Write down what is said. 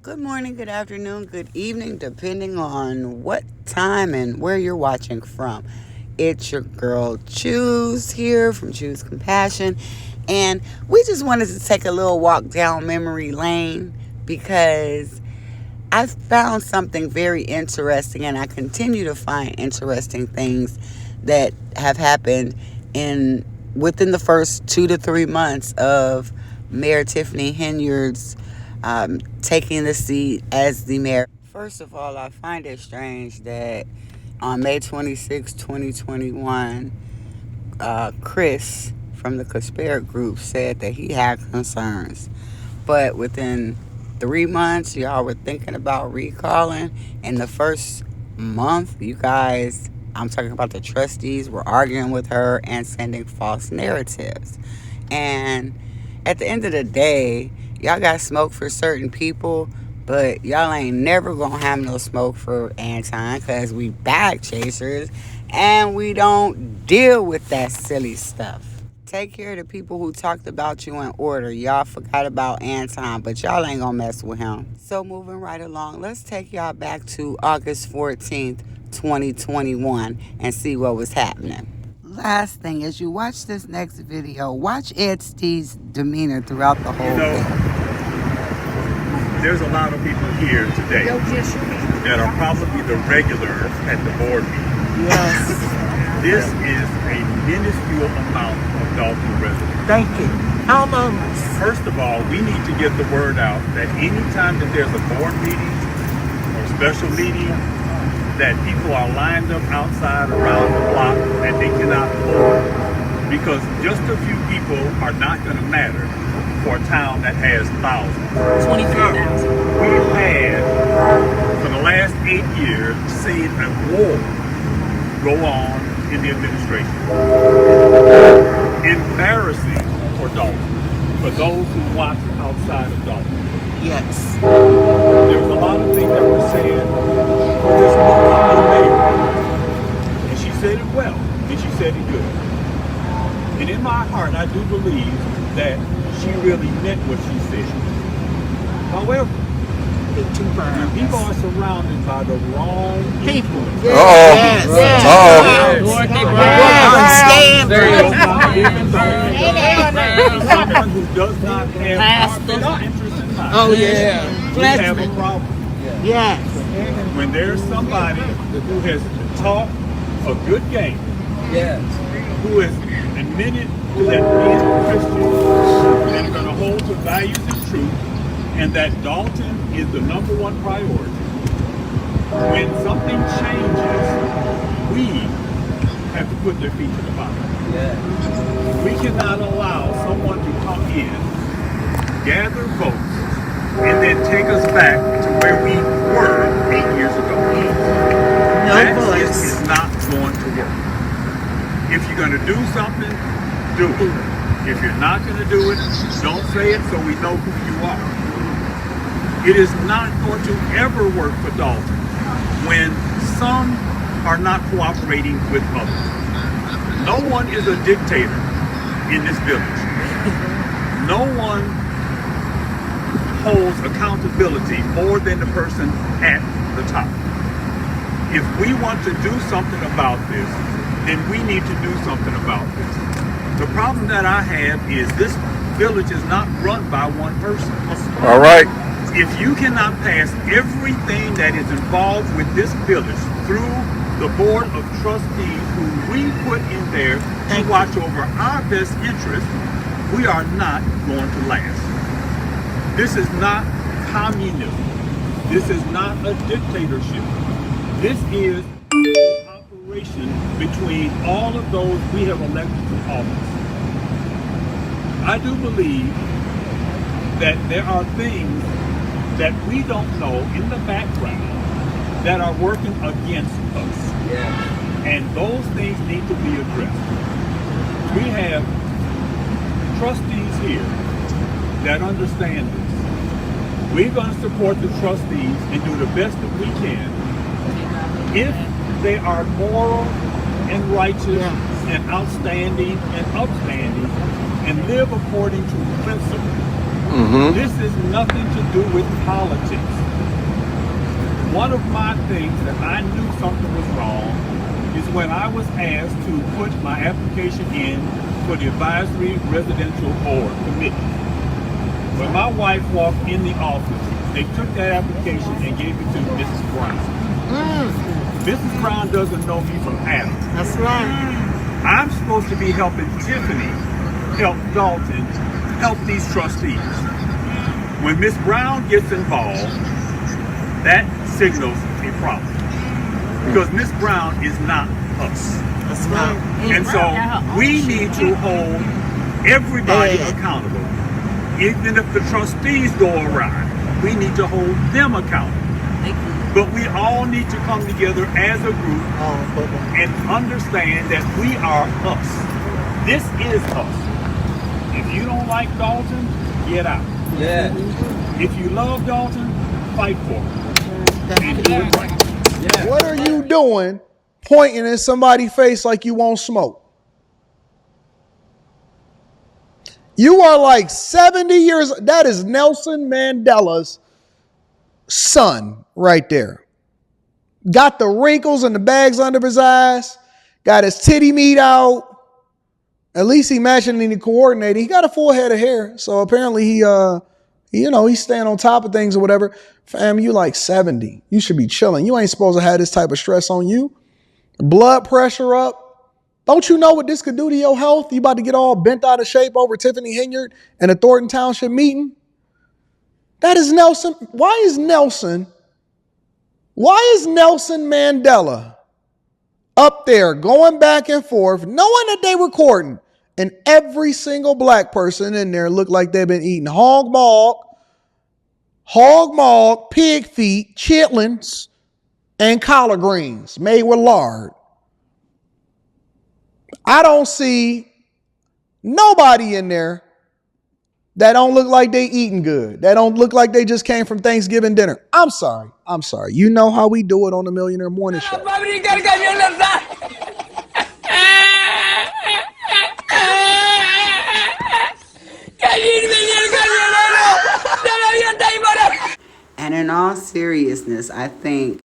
Good morning, good afternoon, good evening, depending on what time and where you're watching from. It's your girl Choose here from Choose Compassion, and we just wanted to take a little walk down memory lane because I found something very interesting, and I continue to find interesting things that have happened in within the first 2 to 3 months of Mayor Tiffany Henyard's taking the seat as the mayor. First of all, I find it strange that on May 26, 2021, Chris from the Conspiracy Group said that he had concerns. But within 3 months, y'all were thinking about recalling. In the first month, you guys, I'm talking about the trustees, were arguing with her and sending false narratives. And at the end of the day, y'all got smoke for certain people, but y'all ain't never gonna have no smoke for Anton because we bag chasers and we don't deal with that silly stuff. Take care of the people who talked about you in order. Y'all forgot about Anton, but y'all ain't gonna mess with him. So moving right along, let's take y'all back to August 14th, 2021 and see what was happening. Last thing, as you watch this next video, watch Ed Steave's demeanor throughout the whole thing. There's a lot of people here today that are probably the regulars at the board meeting. Yes. This is a minuscule amount of Dolton residents. Thank you. Almost. First of all, we need to get the word out that anytime that there's a board meeting or special meeting, that people are lined up outside around the block and they cannot vote because just a few people are not going to matter for a town that has thousands. 23,000. We've had, for the last 8 years, seen a war go on in the administration. Embarrassing for Dolton, for those who watch outside of Dolton. Yes. There was a lot of things that were said for this new mayor. And she said it well, and she said it good. And in my heart, I do believe that she really meant what she said. However, when people are surrounded by the wrong people, Yes. someone who does not have our best interest in mind, Oh, yeah. we have a problem. Yes. When there's somebody who has taught a good game, Yes. who has admitted to that being Christian and are going to hold to values and truth, and that Dolton is the #1 priority. When something changes, we have to put their feet to the fire. Yeah. We cannot allow someone to come in, gather votes, and then take us back to where we were 8 years ago. That is not going to work. If you're going to do something, do it. If you're not going to do it, don't say it so we know who you are. It is not going to ever work for Dolton when some are not cooperating with others. No one is a dictator in this village. No one holds accountability more than the person at the top. If we want to do something about this, then we need to do something about this. The problem that I have is this village is not run by one person. All right. If you cannot pass everything that is involved with this village through the board of trustees who we put in there to watch over our best interests, we are not going to last. This is not communism. This is not a dictatorship. This is cooperation between all of those we have elected to office. I do believe that there are things that we don't know in the background that are working against us. Yeah. And those things need to be addressed. We have trustees here that understand this. We're going to support the trustees and do the best that we can if they are moral and righteous and outstanding and upstanding and live according to principle. This is nothing to do with politics. One of my things that I knew something was wrong is when I was asked to put my application in for the Advisory Residential Board Committee. When my wife walked in the office, they took that application and gave it to Mrs. Brown. Mrs. Brown doesn't know me from Adam. That's right. I'm supposed to be helping Tiffany, help Dolton, help these trustees. When Miss Brown gets involved, that signals a problem. Because Miss Brown is not us. That's right. And so we need to hold everybody accountable. Even if the trustees go awry, we need to hold them accountable. But we all need to come together as a group and understand that we are us. This is us. If you don't like Dolton, get out. Yeah. If you love Dolton, fight for it. And do it right. Yeah. What are you doing pointing in somebody's face like you won't smoke? You are like 70 years. That is Nelson Mandela's son right there. Got the wrinkles and the bags under his eyes. Got his titty meat out. At least he matching and he coordinating. He got a full head of hair. So apparently he's staying on top of things or whatever. Fam, you like 70. You should be chilling. You ain't supposed to have this type of stress on you. Blood pressure up. Don't you know what this could do to your health? You about to get all bent out of shape over Tiffany Henyard and a Thornton Township meeting? That is Nelson. Why is Nelson Mandela up there going back and forth, knowing that they recording, and every single black person in there look like they've been eating hog maw, pig feet, chitlins, and collard greens made with lard. I don't see nobody in there that don't look like they eating good. That don't look like they just came from Thanksgiving dinner. I'm sorry. You know how we do it on the Millionaire Morning Show. And in all seriousness, I think